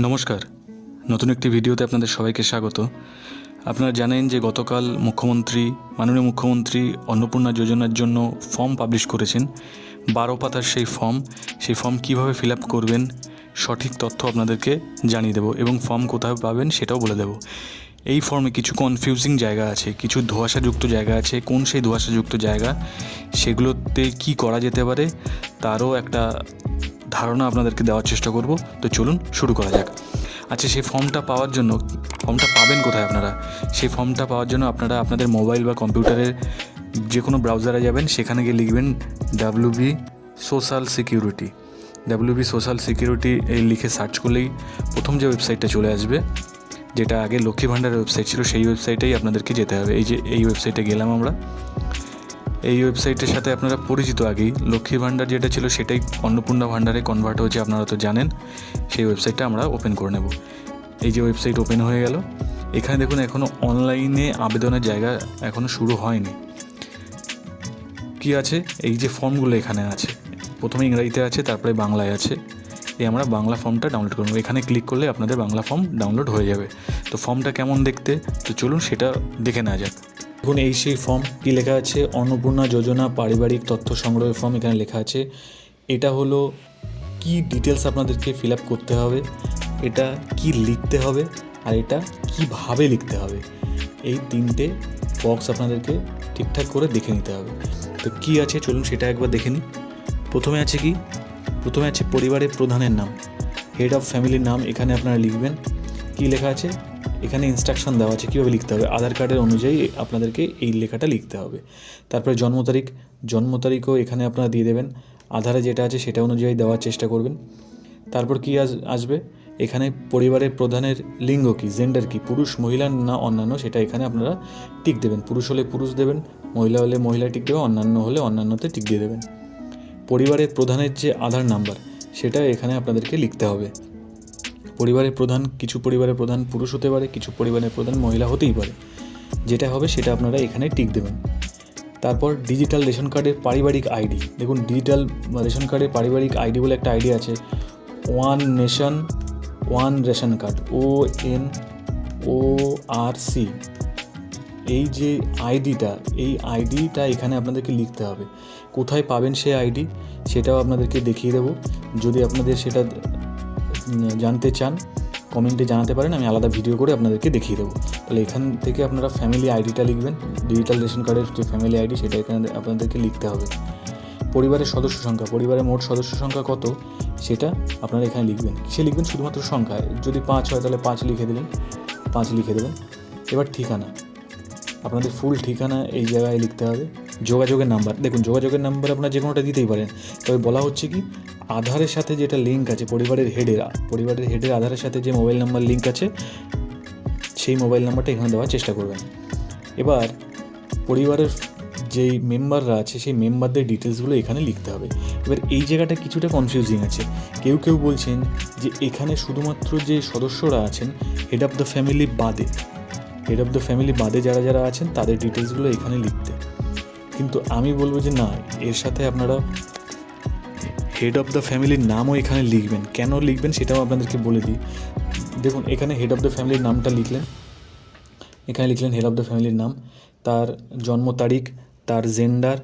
নমস্কার, নতুন একটি ভিডিওতে আপনাদের সবাইকে স্বাগত। আপনারা জানেন যে গতকাল মাননীয় মুখ্যমন্ত্রী অন্নপূর্ণা যোজনার জন্য ফর্ম পাবলিশ করেছেন। 12 পাতার সেই ফর্ম কীভাবে ফিল আপ করবেন সঠিক তথ্য আপনাদেরকে জানিয়ে দেবো এবং ফর্ম কোথায় পাবেন সেটাও বলে দেবো। এই ফর্মে কিছু কনফিউজিং জায়গা আছে, কিছু ধোঁয়াশাযুক্ত জায়গা আছে। কোন সেই ধোঁয়াশাযুক্ত জায়গা, সেগুলোতে কি করা যেতে পারে তারও একটা ধারণা আপনাদেরকে দেওয়ার চেষ্টা করব। তো চলুন শুরু করা যাক। আচ্ছা, সেই ফর্মটা পাবেন কোথায় আপনারা? সেই ফর্মটা পাওয়ার জন্য আপনারা আপনাদের মোবাইল বা কম্পিউটারের যে কোনো ব্রাউজারে যাবেন, সেখানে গিয়ে লিখবেন WB সোশ্যাল সিকিউরিটি এই লিখে সার্চ করলেই প্রথম যে ওয়েবসাইটটা চলে আসবে, যেটা আগে লক্ষ্মী ভাণ্ডারের ওয়েবসাইট ছিল, সেই ওয়েবসাইটেই আপনাদেরকে যেতে হবে। এই ওয়েবসাইটে গেলাম আমরা। এই ওয়েবসাইটের সাথে আপনারা পরিচিত আগেই। লক্ষ্মী ভাণ্ডার যেটা ছিল সেটাই অন্নপূর্ণা ভাণ্ডারে কনভার্ট হয়েছে, আপনারা তো জানেন। সেই ওয়েবসাইটটা আমরা ওপেন করে নেব। এই যে ওয়েবসাইট ওপেন হয়ে গেল, এখানে দেখুন এখনও অনলাইনে আবেদনের জায়গা এখনও শুরু হয়নি। কি আছে? এই যে ফর্মগুলো এখানে আছে, প্রথমে ইংরেজিতে আছে, তারপরে বাংলায় আছে। আমরা বাংলা ফর্মটা ডাউনলোড করব। এখানে ক্লিক করলে আপনাদের বাংলা ফর্ম ডাউনলোড হয়ে যাবে। তো ফর্মটা কেমন দেখতে, তো চলুন সেটা দেখে নেওয়া যাক। দেখুন এই সেই ফর্ম। কি লেখা আছে? অন্নপূর্ণা যোজনা পারিবারিক তথ্য সংগ্রহের ফর্ম এখানে লেখা আছে। এটা হলো কি ডিটেলস আপনাদেরকে ফিল আপ করতে হবে, এটা কি লিখতে হবে, আর এটা কিভাবে লিখতে হবে, এই 3টে বক্স আপনাদেরকে ঠিকঠাক করে দেখে নিতে হবে। তো কি আছে চলুন সেটা একবার দেখে নিই। প্রথমে আছে পরিবারের প্রধানের নাম, হেড অফ ফ্যামিলির নাম এখানে আপনারা লিখবেন। কি লেখা আছে এখানে? ইনস্ট্রাকশন দেওয়া আছে কীভাবে লিখতে হবে। আধার কার্ডের অনুযায়ী আপনাদেরকে এই লেখাটা লিখতে হবে। তারপরে জন্ম তারিখও এখানে আপনারা দিয়ে দেবেন। আধারে যেটা আছে সেটা অনুযায়ী দেওয়ার চেষ্টা করবেন। তারপর কি আসবে? এখানে পরিবারের প্রধানের লিঙ্গ কি, জেন্ডার কি, পুরুষ মহিলা না অন্যান্য, সেটা এখানে আপনারা টিক দেবেন। পুরুষ হলে পুরুষ দেবেন, মহিলা হলে মহিলা টিক দেবেন, অন্যান্য হলে অন্যান্যতে টিক দিয়ে দেবেন। পরিবারের প্রধানের যে আধার নাম্বার সেটা এখানে আপনাদেরকে লিখতে হবে। কিছু পরিবারের প্রধান পুরুষ হতে পারে, কিছু পরিবারের প্রধান মহিলা হতেই পারে। যেটা হবে সেটা আপনারা এখানে টিক দেবেন। তারপর ডিজিটাল রেশন কার্ডের পারিবারিক আইডি। দেখুন ডিজিটাল রেশন কার্ডের পারিবারিক আইডি বলে একটা আইডি আছে। One nation one ration card, ONORC। এই যে এই আইডিটা এখানে আপনাদেরকে লিখতে হবে। কোথায় পাবেন সেই আইডি সেটাও আপনাদেরকে দেখিয়ে দেবো। যদি আপনাদের সেটা জানতে চান কমেন্টে জানাতে পারেন, আমি আলাদা ভিডিও করে আপনাদেরকে দেখিয়ে দেবো। তাহলে এখান থেকে আপনারা ফ্যামিলি আইডিটা লিখবেন। ডিজিটাল রেশন কার্ডের যে ফ্যামিলি আইডি সেটা এখানে আপনাদেরকে লিখতে হবে। পরিবারের মোট সদস্য সংখ্যা কত সেটা আপনারা এখানে লিখবেন। কিসে লিখবেন? শুধুমাত্র সংখ্যায়। যদি 5 হয় তাহলে 5 লিখে দেবেন। এবার ঠিকানা, আপনাদের ফুল ঠিকানা এই জায়গায় লিখতে হবে। যোগাযোগের নাম্বার, দেখুন যোগাযোগের নাম্বার আপনারা যে কোনোটা দিতেই পারেন। তবে বলা হচ্ছে কি, আধারের সাথে যেটা লিঙ্ক আছে, পরিবারের হেডের আধারের সাথে যে মোবাইল নাম্বার লিঙ্ক আছে সেই মোবাইল নাম্বারটা এখানে দেওয়ার চেষ্টা করবেন। এবার পরিবারের যেই মেম্বাররা আছে সেই মেম্বারদের ডিটেলসগুলো এখানে লিখতে হবে। এবার এই জায়গাটা কিছুটা কনফিউজিং আছে। কেউ বলছেন যে এখানে শুধুমাত্র যে সদস্যরা আছেন হেড অফ দ্য ফ্যামিলি বাদে যারা আছেন তাদের ডিটেলসগুলো এখানে লিখতে। কিন্তু আমি বলবো যে না, এর সাথে আপনারা হেড অফ দ্য ফ্যামিলির নামও এখানে লিখবেন। কেন লিখবেন সেটাও আপনাদেরকে বলে দিই। দেখুন এখানে হেড অফ দ্য ফ্যামিলির নামটা লিখলেন হেড অফ দ্য ফ্যামিলির নাম, তার জন্ম তারিখ, তার জেন্ডার,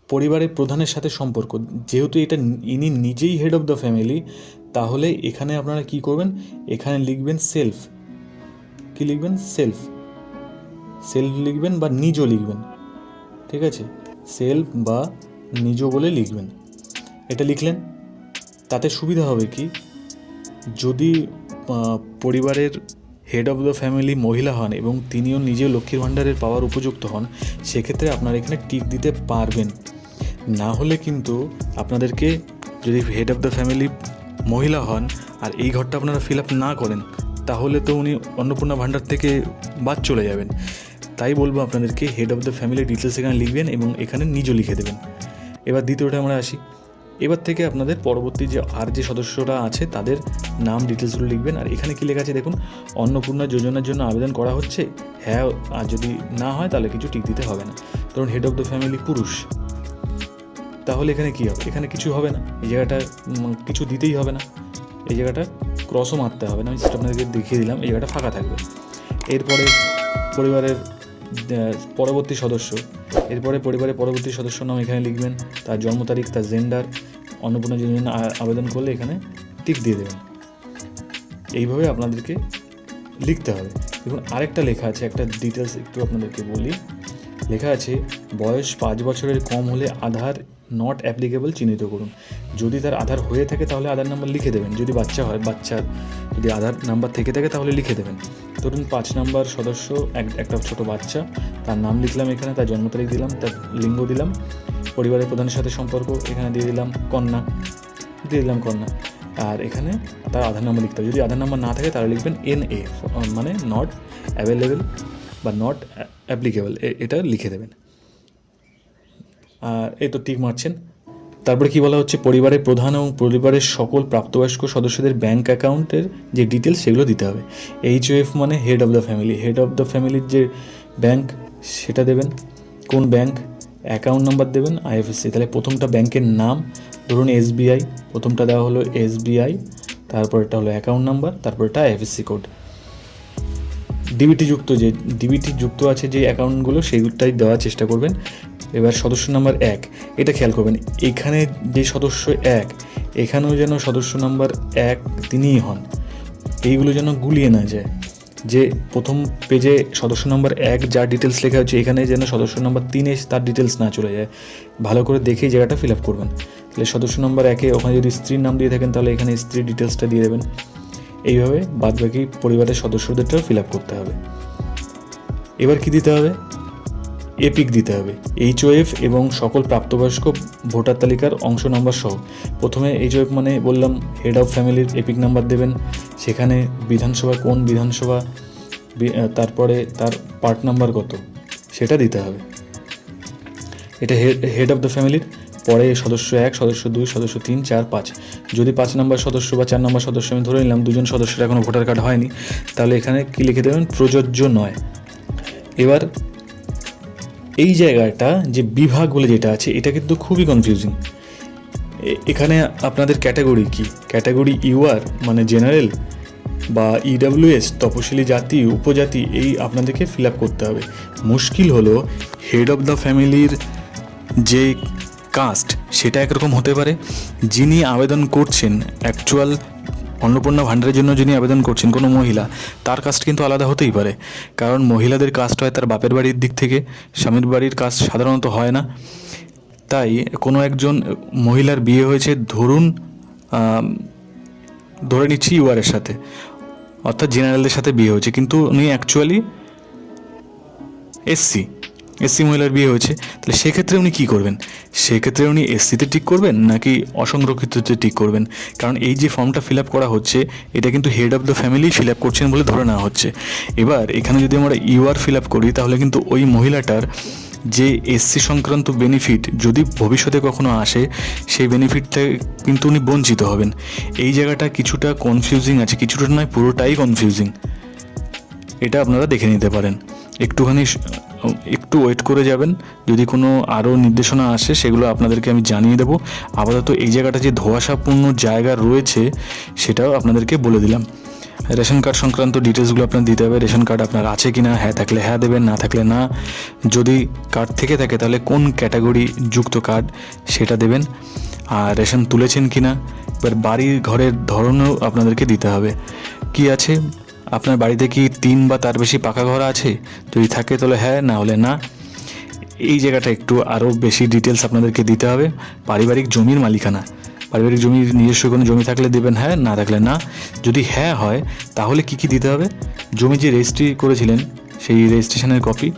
পরিবারের প্রধানের সাথে সম্পর্ক। যেহেতু ইনি নিজেই হেড অফ দ্য ফ্যামিলি, তাহলে এখানে আপনারা কি করবেন? এখানে লিখবেন সেলফ লিখবেন বা নিজ লিখবেন। ঠিক আছে, সেলফ বা নিজ বলে লিখবেন। এটা লিখলেন, তাতে সুবিধা হবে কি, যদি পরিবারের হেড অফ দ্য ফ্যামিলি মহিলা হন এবং তিনিও নিজেও লক্ষ্মীর ভাণ্ডারের পাওয়ার উপযুক্ত হন, সেক্ষেত্রে আপনারা এখানে টিক দিতে পারবেন। না হলে কিন্তু আপনাদেরকে, যদি হেড অফ দ্য ফ্যামিলি মহিলা হন আর এই ঘরটা আপনারা ফিল আপ না করেন, তাহলে তো উনি অন্নপূর্ণা ভাণ্ডার থেকে বাদ চলে যাবেন। তাই বলবো আপনাদেরকে head of the family details এখানে লিখবেন এবং এখানে নিজও লিখে দেবেন। এবার দ্বিতীয়টা আমরা আসি। এবার থেকে আপনাদের পরবর্তী যে সদস্যরা আছে তাদের নাম ডিটেলসগুলো লিখবেন। আর এখানে কি লেখা আছে দেখুন, অন্নপূর্ণা যোজনার জন্য আবেদন করা হচ্ছে, হ্যাঁ, আর যদি না হয় তাহলে কিছু টিক দিতে হবে না। ধরুন হেড অফ দ্য ফ্যামিলি পুরুষ, তাহলে এখানে কী হবে? এখানে কিছু হবে না, এই জায়গাটা কিছু দিতেই হবে না। এই জায়গাটা ক্রসও মারতে হবে না, আমি সেটা আপনাদেরকে দেখিয়ে দিলাম। এই জায়গাটা ফাঁকা থাকবে। এরপরে পরিবারের পরবর্তী সদস্য, এরপরে পরিবারের পরবর্তী সদস্য নাম এখানে লিখবেন, তার জন্ম তারিখ, তার জেন্ডার, অন্নপূর্ণা যোজনা আবেদন করলে এখানে টিক দিয়ে দেবেন। এইভাবে আপনাদেরকে লিখতে হবে। দেখুন আরেকটা লেখা আছে, একটা ডিটেলস একটু আপনাদেরকে বলি। লেখা আছে বয়স 5 বছরের কম হলে আধার নট অ্যাপ্লিকেবল চিহ্নিত করুন। যদি তার আধার হয়ে থাকে তাহলে আধার নাম্বার লিখে দেবেন, যদি বাচ্চা হয় বাচ্চার যদি আধার নাম্বার থেকে থাকে তাহলে লিখে দেবেন। ধরুন 5 নম্বর সদস্য একটা ছোট বাচ্চা, তার নাম লিখলাম এখানে, তার জন্ম তারিখ দিলাম, তার লিঙ্গ দিলাম, পরিবারের প্রধানের সাথে সম্পর্ক এখানে দিয়ে দিলাম কন্যা, আর এখানে তার আধার নাম্বার লিখতে হবে। যদি আধার নাম্বার না থাকে তাহলে লিখবেন NA, মানে নট অ্যাভেলেবেল বা নট অ্যাপ্লিকেবল, এটা লিখে দেবেন। আর এই তো টিক মারছেন। তারপরে কি বলা হচ্ছে, পরিবারের প্রধান এবং পরিবারের সকল প্রাপ্তবয়স্ক সদস্যদের ব্যাঙ্ক অ্যাকাউন্টের যে ডিটেলস সেগুলো দিতে হবে। HOF মানে head of the family, head of the ফ্যামিলির যে ব্যাঙ্ক সেটা দেবেন, কোন ব্যাঙ্ক, অ্যাকাউন্ট নাম্বার দেবেন, IFSC। তাহলে প্রথমটা ব্যাংকের নাম, ধরুন SBI, প্রথমটা দেওয়া হলো SBI, তারপরটা হলো অ্যাকাউন্ট নাম্বার, তারপরটা IFSC কোড। ডিবিটি যুক্ত আছে যে অ্যাকাউন্টগুলো সেইটাই দেওয়ার চেষ্টা করবেন। এবার সদস্য নাম্বার 1, এটা খেয়াল করবেন, এখানে যে সদস্য 1 এখানেও যেন সদস্য নাম্বার 1 তিনিই হন, এইগুলো যেন গুলিয়ে না যায়। যে প্রথম পেজে সদস্য নাম্বার 1 যার ডিটেলস লেখা হচ্ছে এখানে যেন সদস্য নাম্বার 3 তার ডিটেলস না চলে যায়। ভালো করে দেখেই জায়গাটা ফিল আপ করবেন। তাহলে সদস্য নাম্বার 1 ওখানে যদি স্ত্রীর নাম দিয়ে থাকেন তাহলে এখানে স্ত্রীর ডিটেলসটা দিয়ে দেবেন। এইভাবে বাদবাকি পরিবারের সদস্যদেরটাও ফিল আপ করতে হবে। এবার কি দিতে হবে, এপিক দিতে হবে, HOF এবং সকল প্রাপ্তবয়স্ক ভোটার তালিকার অংশ নাম্বার সহ। প্রথমে HOF মানে বললাম হেড অফ ফ্যামিলির এপিক নাম্বার দেবেন, সেখানে বিধানসভা কোন বিধানসভা, তারপরে তার পার্ট নাম্বার কত সেটা দিতে হবে। এটা হেড অফ দ্য ফ্যামিলির। পরে সদস্য 1, সদস্য 2, সদস্য 3, 4, 5। যদি 5 নম্বর সদস্য বা 4 নম্বর সদস্য আমি ধরে নিলাম, 2জন সদস্যের এখনও ভোটার কার্ড হয়নি, তাহলে এখানে কি লিখে দেবেন, প্রযোজ্য নয়। এবার এই জায়গাটা যে বিভাগ বলে যেটা আছে এটা কিন্তু খুবই কনফিউজিং। এখানে আপনাদের ক্যাটাগরি কি, ক্যাটাগরি UR মানে জেনারেল বা EWS তপশিলি জাতি উপজাতি, এই আপনাদেরকে ফিল আপ করতে হবে। মুশকিল হলো হেড অফ দ্য ফ্যামিলির যে কাস্ট সেটা একরকম হতে পারে, যিনি আবেদন করছেন অ্যাকচুয়াল অন্নপূর্ণা ভাণ্ডারের জন্য যিনি আবেদন করছেন কোনো মহিলা, তার কাস্ট কিন্তু আলাদা হতেই পারে। কারণ মহিলাদের কাস্ট হয় তার বাপের বাড়ির দিক থেকে, স্বামীর বাড়ির কাস্ট সাধারণত হয় না। তাই কোনো একজন মহিলার বিয়ে হয়েছে ধরে নিচ্ছি UR-এর সাথে, অর্থাৎ জেনারেলদের সাথে বিয়ে হয়েছে, কিন্তু উনি অ্যাকচুয়ালি SC মহিলার বিয়ে হয়েছে। তাহলে সেক্ষেত্রে উনি কী করবেন, সেক্ষেত্রে উনি SC-তে টিক করবেন নাকি অসংরক্ষিততে টিক করবেন? কারণ এই যে ফর্মটা ফিল আপ করা হচ্ছে এটা কিন্তু head of the family fill up করছেন বলে ধরে নেওয়া হচ্ছে। এবার এখানে যদি আমরা UR ফিল আপ করি তাহলে কিন্তু ওই মহিলাটার যে SC সংক্রান্ত বেনিফিট যদি ভবিষ্যতে কখনো আসে সেই বেনিফিটটা কিন্তু উনি বঞ্চিত হবেন। এই জায়গাটা কিছুটা কনফিউজিং আছে, কিছুটা নয় পুরোটাই কনফিউজিং। এটা আপনারা দেখে নিতে পারেন, একটু ওয়েট করে যাবেন, যদি কোনো আরও নির্দেশনা আসে সেগুলো আপনাদেরকে আমি জানিয়ে দেবো। আপাতত এই জায়গাটা যে ধোঁয়াশাপূর্ণ জায়গা রয়েছে সেটাও আপনাদেরকে বলে দিলাম। রেশন কার্ড সংক্রান্ত ডিটেলসগুলো আপনার দিতে হবে, রেশন কার্ড আপনার আছে কি না, হ্যাঁ থাকলে হ্যাঁ দেবেন, না থাকলে না। যদি কার্ড থেকে থাকে তাহলে কোন ক্যাটাগরি যুক্ত কার্ড সেটা দেবেন, আর রেশন তুলেছেন কি না। এবার বাড়ির ঘরের ধরনও আপনাদেরকে দিতে হবে, কি আছে আপনার বাড়িতে, কি 3 বা তার বেশি পাকা ঘর আছে, যদি থাকে তাহলে হ্যাঁ, না হলে না। এই জায়গাটা একটু আরও বেশি ডিটেলস আপনাদেরকে দিতে হবে। পারিবারিক জমির মালিকানা, পারিবারিক জমির নিজস্ব কোনো জমি থাকলে দেবেন হ্যাঁ, না থাকলে না। যদি হ্যাঁ হয় তাহলে কি কি দিতে হবে, জমি যে রেজিস্ট্রি করেছিলেন সেই রেজিস্ট্রেশনের কপি,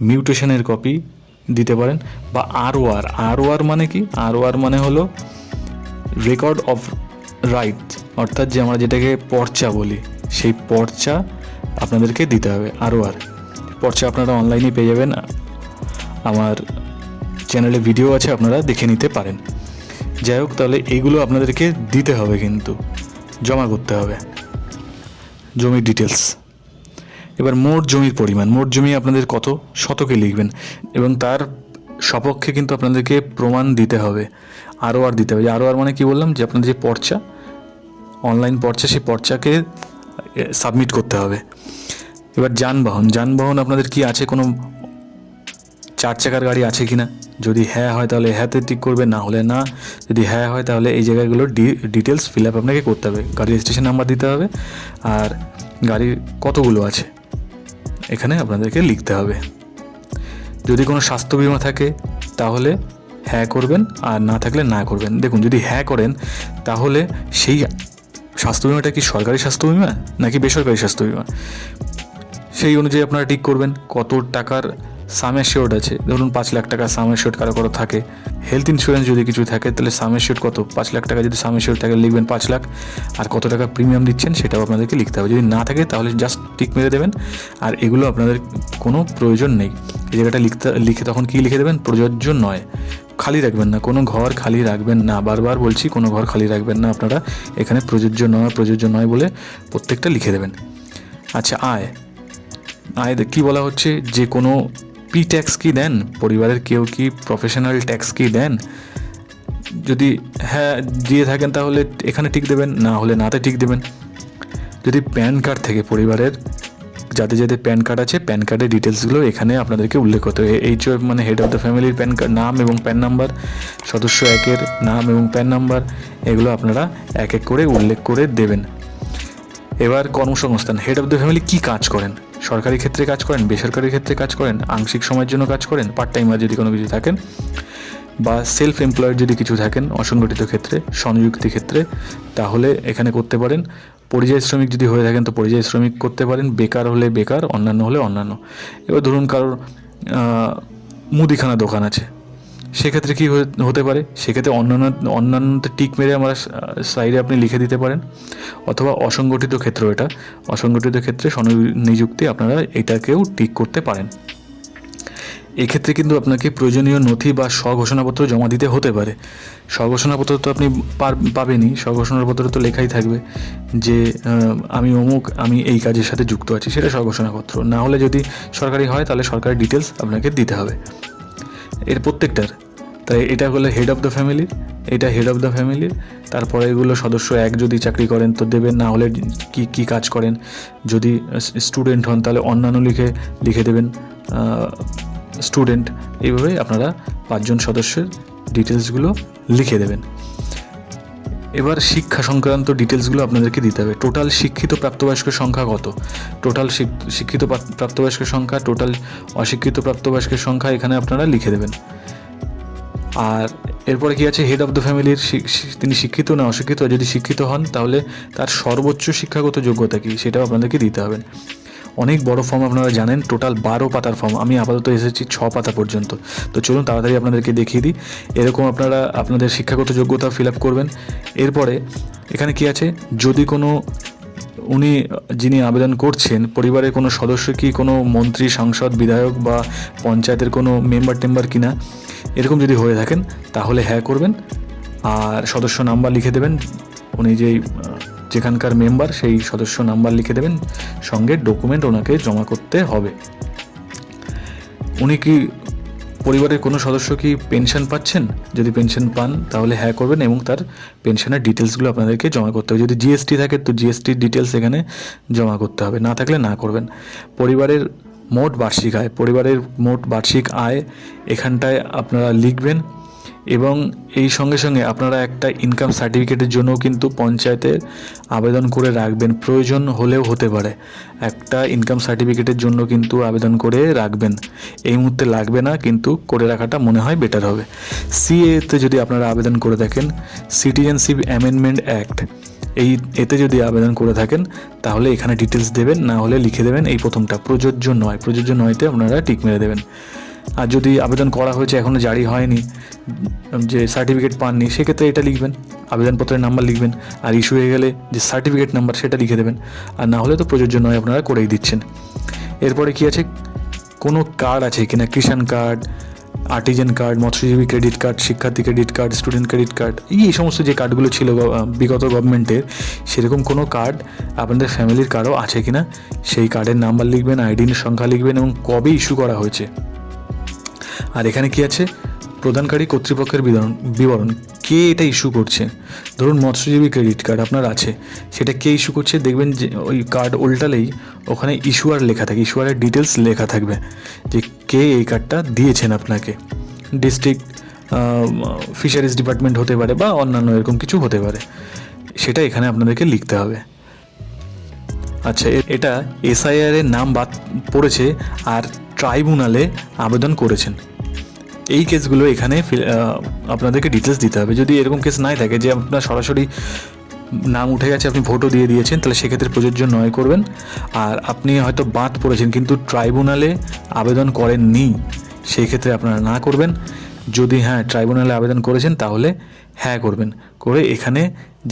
মিউটেশনের কপি দিতে পারেন, বা ROR মানে কি, ROR মানে হলো রেকর্ড অফ রাইট, অর্থাৎ যে আমরা যেটাকে পর্চা বলি সেই পর্চা আপনাদেরকে দিতে হবে। ROR পর্চা আপনারা অনলাইনে পেয়ে যাবেন, আমার চ্যানেলে ভিডিও আছে, আপনারা দেখে নিতে পারেন। যাই হোক, তাহলে এইগুলো আপনাদেরকে দিতে হবে, কিন্তু জমা করতে হবে জমির ডিটেলস। এবার মোট জমির পরিমাণ, মোট জমি আপনাদের কত শতকে লিখবেন, এবং তার সপক্ষে কিন্তু আপনাদেরকে প্রমাণ দিতে হবে, ROR দিতে হবে। ROR মানে কি বললাম, যে আপনাদের যে পর্চা অনলাইন পর্চা, সেই পর্চাকে সাবমিট করতে হবে। এবার যানবাহন আপনাদের কি আছে, কোনো 4 চাকার গাড়ি আছে কি না, যদি হ্যাঁ হয় তাহলে হ্যাঁতে টিক করবে, না হলে না। যদি হ্যাঁ হয় তাহলে এই জায়গাগুলোর ডিটেলস ফিল আপ আপনাকে করতে হবে। গাড়ির রেজিস্ট্রেশন নাম্বার দিতে হবে আর গাড়ির কতগুলো আছে এখানে আপনাদেরকে লিখতে হবে। যদি কোনো স্বাস্থ্য বিমা থাকে তাহলে হ্যাঁ করবেন, আর না থাকলে না করবেন। দেখুন, যদি হ্যাঁ করেন তাহলে সেই স্বাস্থ্য বিমাটা কি সরকারি স্বাস্থ্য বিমা নাকি বেসরকারি স্বাস্থ্য বিমা, সেই অনুযায়ী আপনারা ঠিক করবেন। কত টাকার সাম অ্যাসিওর্ড আছে, ধরুন 5 লাখ টাকা সাম অ্যাসিওর্ড কারো থাকে। হেলথ ইন্স্যুরেন্স যদি কিছু থাকে তাহলে সাম অ্যাসিওর্ড কত, 5 লাখ টাকা যদি সাম অ্যাসিওর্ড থাকে লিখবেন 5 লাখ, আর কত টাকা প্রিমিয়াম দিচ্ছেন সেটাও আপনাদেরকে লিখতে হবে। যদি না থাকে তাহলে জাস্ট টিক মেরে দেবেন, আর এগুলো আপনাদের কোনো প্রয়োজন নেই। এই জায়গাটা লিখে তখন কি লিখে দেবেন, প্রযোজ্য নয়। খালি রাখবেন না, কোনো ঘর খালি রাখবেন না, বারবার বলছি কোনো ঘর খালি রাখবেন না আপনারা। এখানে প্রযোজ্য নয় বলে প্রত্যেকটা লিখে দেবেন। আচ্ছা, আয় কি বলা হচ্ছে, যে কোনো পি ট্যাক্স কি দেন, পরিবারের কেউ কি প্রফেশনাল ট্যাক্স কি দেন। যদি হ্যাঁ দিয়ে থাকেন তাহলে এখানে টিক দেবেন, না হলে নাতে টিক দেবেন। যদি প্যান কার্ড থেকে পরিবারের যাদের প্যান কার্ড আছে, প্যান কার্ডের ডিটেলসগুলো এখানে আপনাদেরকে উল্লেখ করতে হবে। HOF মানে হেড অফ দ্য ফ্যামিলির প্যান কার্ড, নাম এবং প্যান নাম্বার, সদস্য 1-এর নাম এবং প্যান নাম্বার, এগুলো আপনারা এক এক করে উল্লেখ করে দেবেন। এবার কর্মসংস্থান, হেড অফ দ্য ফ্যামিলি কী কাজ করেন, সরকারি ক্ষেত্রে কাজ করেন, বেসরকারি ক্ষেত্রে কাজ করেন, আংশিক সময়ের জন্য কাজ করেন, পার্ট টাইমার যদি কোনো কিছু থাকেন, বা সেলফ এমপ্লয়েড যদি কিছু থাকেন, অসংগঠিত ক্ষেত্রে, স্বনিযুক্তি ক্ষেত্রে, তাহলে এখানে করতে পারেন। পরিযায়ী শ্রমিক যদি হয়ে থাকেন তো পরিযায়ী শ্রমিক করতে পারেন, বেকার হলে বেকার, অন্যান্য হলে অন্যান্য। এবার ধরুন কারোর মুদিখানা দোকান আছে, সেক্ষেত্রে কী হতে পারে, সেক্ষেত্রে অন্যান্যতে টিক মেরে আমরা সাইডে আপনি লিখে দিতে পারেন। অথবা অসংগঠিত ক্ষেত্র, এটা অসংগঠিত ক্ষেত্রে স্বনিযুক্তি আপনারা এটাকেও টিক করতে পারেন। এক্ষেত্রে কিন্তু আপনাকে প্রয়োজনীয় নথি বা স্বঘোষণাপত্র জমা দিতে হতে পারে। স্বঘোষণাপত্র তো আপনি পাবেনই, স্বঘোষণাপত্র তো লেখাই থাকবে যে আমি অমুক, আমি এই কাজের সাথে যুক্ত আছি, সেটা স্বঘোষণাপত্র। না হলে যদি সরকারি হয় তাহলে সরকারি ডিটেলস আপনাকে দিতে হবে এর প্রত্যেকটার। তাই এটা হলো হেড অফ দ্য ফ্যামিলির, এটা হেড অফ দ্য ফ্যামিলির। তারপরে এগুলো সদস্য 1 যদি চাকরি করেন তো দেবেন, না হলে কি কাজ করেন। যদি স্টুডেন্ট হন তাহলে অন্যান্য লিখে দেবেন স্টুডেন্ট। এইভাবে আপনারা 5 জন সদস্যের ডিটেলসগুলো লিখে দেবেন। এবার শিক্ষা সংক্রান্ত ডিটেলসগুলো আপনাদেরকে দিতে হবে। টোটাল শিক্ষিত প্রাপ্তবয়স্কের সংখ্যা কত, টোটাল শিক্ষিত প্রাপ্তবয়স্কের সংখ্যা, টোটাল অশিক্ষিত প্রাপ্তবয়স্কের সংখ্যা এখানে আপনারা লিখে দেবেন। আর এরপরে কি আছে, হেড অফ দ্য ফ্যামিলির তিনি শিক্ষিত না অশিক্ষিত, যদি শিক্ষিত হন তাহলে তার সর্বোচ্চ শিক্ষাগত যোগ্যতা কী সেটাও আপনাদেরকে দিতে হবে। অনেক বড় ফর্ম আপনারা জানেন, টোটাল 12 পাতার ফর্ম, আমি আপাতত এসেছি 6 পাতা পর্যন্ত। তো চলুন তাড়াতাড়ি আপনাদেরকে দেখিয়ে দিই। এরকম আপনারা আপনাদের শিক্ষাগত যোগ্যতা ফিল আপ করবেন। এরপরে এখানে কি আছে, যদি কোনো যিনি আবেদন করছেন পরিবারের কোনো সদস্য কি কোনো মন্ত্রী, সাংসদ, বিধায়ক বা পঞ্চায়েতের কোনো মেম্বার কিনা, এরকম যদি হয়ে থাকেন তাহলে হ্যাঁ করবেন, আর সদস্য নাম্বার লিখে দেবেন। উনি যেখানকার মেম্বার সেই সদস্য নাম্বার লিখে দেবেন, সঙ্গে ডকুমেন্ট ওনাকে জমা করতে হবে। উনি কি পরিবারের কোনো সদস্য কি পেনশন পাচ্ছেন, যদি পেনশন পান তাহলে হ্যাঁ করবেন এবং তার পেনশনের ডিটেলসগুলো আপনাদেরকে জমা করতে হবে। যদি জিএসটি থাকে তো জিএসটির ডিটেলস এখানে জমা করতে হবে, না থাকলে না করবেন। পরিবারের মোট বার্ষিক আয় এখানটায় আপনারা লিখবেন, এবং এই সঙ্গে সঙ্গে আপনারা একটা ইনকাম সার্টিফিকেটের জন্য কিন্তু পঞ্চায়েতে আবেদন করে রাখবেন, প্রয়োজন হলেও হতে পারে। একটা ইনকাম সার্টিফিকেটের জন্য কিন্তু আবেদন করে রাখবেন, এই মুহূর্তে লাগবে না, কিন্তু করে রাখাটা মনে হয় বেটার হবে। সিএতে যদি আপনারা আবেদন করে থাকেন, সিটিজেনশিপ অ্যামেন্ডমেন্ট অ্যাক্ট, এতে যদি আবেদন করে থাকেন তাহলে এখানে ডিটেলস দেবেন, না হলে লিখে দেবেন এই প্রথমটা প্রযোজ্য নয়তে আপনারা টিক মেরে দেবেন। আর যদি আবেদন করা হয়েছে এখনও জারি হয়নি, যে সার্টিফিকেট পাননি, সেক্ষেত্রে এটা লিখবেন, আবেদনপত্রের নাম্বার লিখবেন, আর ইস্যু হয়ে গেলে যে সার্টিফিকেট নাম্বার সেটা লিখে দেবেন, আর না হলে তো প্রযোজ্য নয় আপনারা করেই দিচ্ছেন। এরপরে কি আছে, কোনো কার্ড আছে কিনা, কিষাণ কার্ড, আর্টিজান কার্ড, মৎস্যজীবী ক্রেডিট কার্ড, শিক্ষার্থী credit card, student credit card, এই সমস্ত যে কার্ডগুলো ছিল বিগত গভর্নমেন্টের, সেরকম কোনো কার্ড আপনাদের ফ্যামিলির কারো আছে কিনা সেই কার্ডের নাম্বার লিখবেন, আইডির সংখ্যা লিখবেন এবং কবে ইস্যু করা হয়েছে। আর এখানে কি আছে, প্রদানকারী কর্তৃপক্ষের বিবরণ কে এটা ইস্যু করছে। ধরুন মৎস্যজীবী ক্রেডিট কার্ড আপনার আছে, সেটা কে ইস্যু করছে দেখবেন যে ওই কার্ড উল্টালেই ওখানে ইস্যুয়ার লেখা থাকে, ইস্যুয়ারের ডিটেলস লেখা থাকবে যে কে এই কার্ডটা দিয়েছেন আপনাকে। ডিস্ট্রিক্ট ফিশারিজ ডিপার্টমেন্ট হতে পারে বা অন্যান্য এরকম কিছু হতে পারে, সেটা এখানে আপনাদেরকে লিখতে হবে। আচ্ছা, এটা এসআইআর এর নাম বাদ পড়েছে আর ট্রাইব্যুনালে আবেদন করেছেন, এই কেসগুলো এখানে আপনাদেরকে ডিটেলস দিতে হবে। যদি এরকম কেস নাই থাকে যে আপনার সরাসরি নাম উঠে গেছে, আপনি ভোটও দিয়ে দিয়েছেন, তাহলে সেক্ষেত্রে প্রযোজ্য নয় করবেন। আর আপনি হয়তো বাদ পড়েছেন কিন্তু ট্রাইব্যুনালে আবেদন করেননি, সেই ক্ষেত্রে আপনারা না করবেন। যদি হ্যাঁ ট্রাইব্যুনালে আবেদন করেছেন তাহলে হ্যাঁ করবেন, করে এখানে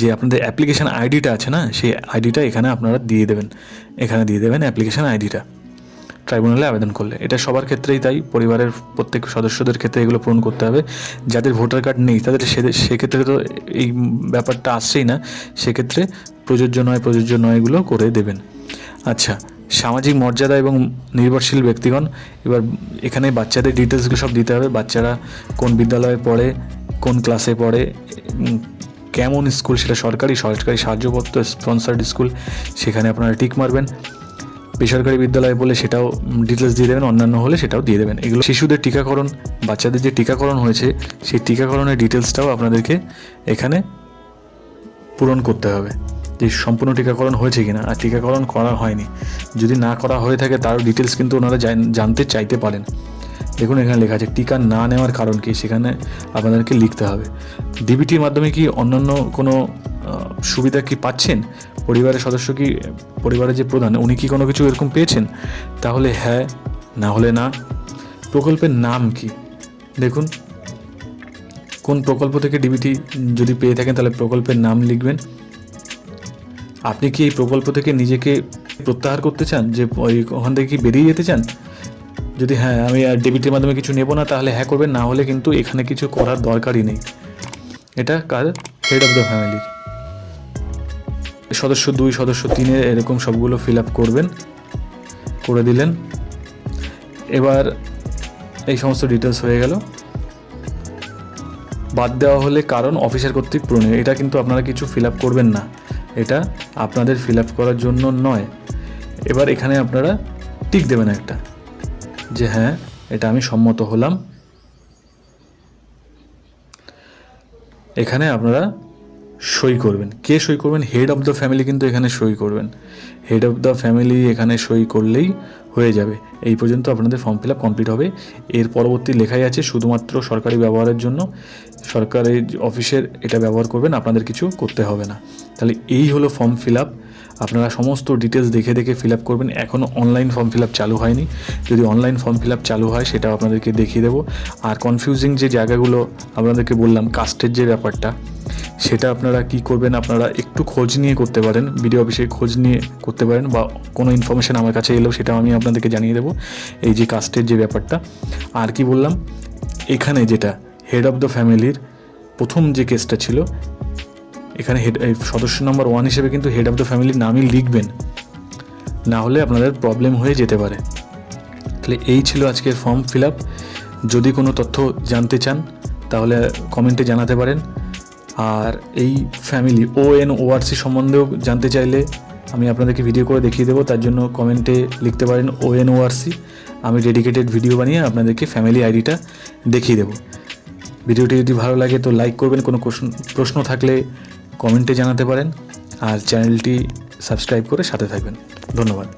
যে আপনাদের অ্যাপ্লিকেশান আইডিটা আছে না, সেই আইডিটা এখানে আপনারা দিয়ে দেবেন, এখানে দিয়ে দেবেন অ্যাপ্লিকেশান আইডিটা ট্রাইব্যুনালে আবেদন করলে। এটা সবার ক্ষেত্রেই তাই, পরিবারের প্রত্যেক সদস্যদের ক্ষেত্রে এগুলো পূরণ করতে হবে। যাদের ভোটার কার্ড নেই তাদের সেক্ষেত্রে তো এই ব্যাপারটা আসছেই না, সেক্ষেত্রে প্রযোজ্য নয় এগুলো করে দেবেন। আচ্ছা, সামাজিক মর্যাদা এবং নির্ভরশীল ব্যক্তিগণ, এবার এখানে বাচ্চাদের ডিটেলসগুলো সব দিতে হবে। বাচ্চারা কোন বিদ্যালয়ে পড়ে, কোন ক্লাসে পড়ে, কেমন স্কুল, সেটা সরকারি সাহায্যপত্র স্পন্সার্ড স্কুল, সেখানে আপনারা টিক মারবেন। বেসরকারি বিদ্যালয়ে বলে সেটাও ডিটেলস দিয়ে দেবেন, অন্যান্য হলে সেটাও দিয়ে দেবেন। এগুলো শিশুদের টিকাকরণ, বাচ্চাদের যে টিকাকরণ হয়েছে সেই টিকাকরণের ডিটেলসটাও আপনাদেরকে এখানে পূরণ করতে হবে, যে সম্পূর্ণ টিকাকরণ হয়েছে কিনা, আর টিকাকরণ করা হয়নি যদি না করা হয়ে থাকে তারও ডিটেলস কিন্তু ওনারা জানতে চাইতে পারেন। দেখুন এখানে লেখা আছে টিকা না নেওয়ার কারণ কি, সেখানে আপনাদেরকে লিখতে হবে। ডিবিটির মাধ্যমে কি অন্যান্য কোনো সুবিধা কি পাচ্ছেন, পরিবারের সদস্য কি, পরিবারের যে প্রধান উনি কি কোনো কিছু এরকম পেয়েছেন, তাহলে হ্যাঁ, না হলে না। প্রকল্পের নাম কি, দেখুন কোন প্রকল্প থেকে ডিবিটি যদি পেয়ে থাকেন তাহলে প্রকল্পের নাম লিখবেন। আপনি কি এই প্রকল্প থেকে নিজেকে প্রত্যাহার করতে চান, যে ওখান থেকে কি বেরিয়ে যেতে চান? যদি হ্যাঁ আমি আর ডিবিটির মাধ্যমে কিছু নেব না তাহলে হ্যাঁ করবেন, না হলে কিন্তু এখানে কিছু করার দরকারই নেই। এটা কার, হেড অফ দ্য ফ্যামিলির। সদস্য 2, সদস্য 3 এরকম সবগুলো ফিল আপ করবেন, করে দিলেন। এবার এই সমস্ত ডিটেলস হয়ে গেল। বাদ দেওয়া হলে কারণ অফিসার কর্তৃক পূরণীয়, এটা কিন্তু আপনারা কিছু ফিল আপ করবেন না, এটা আপনাদের ফিল আপ করার জন্য নয়। এবার এখানে আপনারা টিক দেবেন একটা, যে হ্যাঁ এটা আমি সম্মত হলাম। এখানে আপনারা সই করবেন। কে সই করবেন? হেড অফ দ্য ফ্যামিলি কিন্তু এখানে সই করবেন। হেড অফ দ্য ফ্যামিলি এখানে সই করলেই হয়ে যাবে। এই পর্যন্ত আপনাদের ফর্ম ফিল আপ কমপ্লিট হবে। এর পরবর্তী লেখাই আছে শুধুমাত্র সরকারি ব্যবহারের জন্য, সরকারি অফিসের এটা ব্যবহার করবেন, আপনাদের কিছু করতে হবে না। তাহলে এই হলো ফর্ম ফিল আপ। আপনারা সমস্ত ডিটেলস দেখে দেখে ফিল আপ করবেন। এখনও অনলাইন ফর্ম ফিল আপ চালু হয়নি, যদি অনলাইন ফর্ম ফিল আপ চালু হয় সেটাও আপনাদেরকে দেখিয়ে দেবো। আর কনফিউজিং যে জায়গাগুলো আপনাদেরকে বললাম, কাস্টের যে ব্যাপারটা, সেটা আপনারা কি করবেন, আপনারা একটু খোঁজ নিয়ে করতে পারেন, বিডিও অফিসে খোঁজ নিয়ে করতে পারেন, বা কোনো ইনফরমেশান আমার কাছে এলেও সেটাও আমি আপনাদেরকে জানিয়ে দেবো, এই যে কাস্টের যে ব্যাপারটা। আর কি বললাম, এখানে যেটা হেড অফ দ্য ফ্যামিলির প্রথম যে কেসটা ছিল, এখানে সদস্য নম্বর 1 হিসেবে কিন্তু হেড অফ দ্য ফ্যামিলির নামই লিখবেন, না হলে আপনাদের প্রবলেম হয়ে যেতে পারে। তাহলে এই ছিল আজকের ফর্ম ফিল আপ। যদি কোনো তথ্য জানতে চান তাহলে কমেন্টে জানাতে পারেন। আর এই ফ্যামিলি ONORC সম্বন্ধেও জানতে চাইলে আমি আপনাদেরকে ভিডিও করে দেখিয়ে দেবো, তার জন্য কমেন্টে লিখতে পারেন ONORC। আমি ডেডিকেটেড ভিডিও বানিয়ে আপনাদেরকে ফ্যামিলি আইডিটা দেখিয়ে দেবো। ভিডিওটি যদি ভালো লাগে তো লাইক করবেন, কোনো প্রশ্ন থাকলে কমেন্টে জানাতে পারেন, আর চ্যানেলটি সাবস্ক্রাইব করে সাথে থাকবেন। ধন্যবাদ।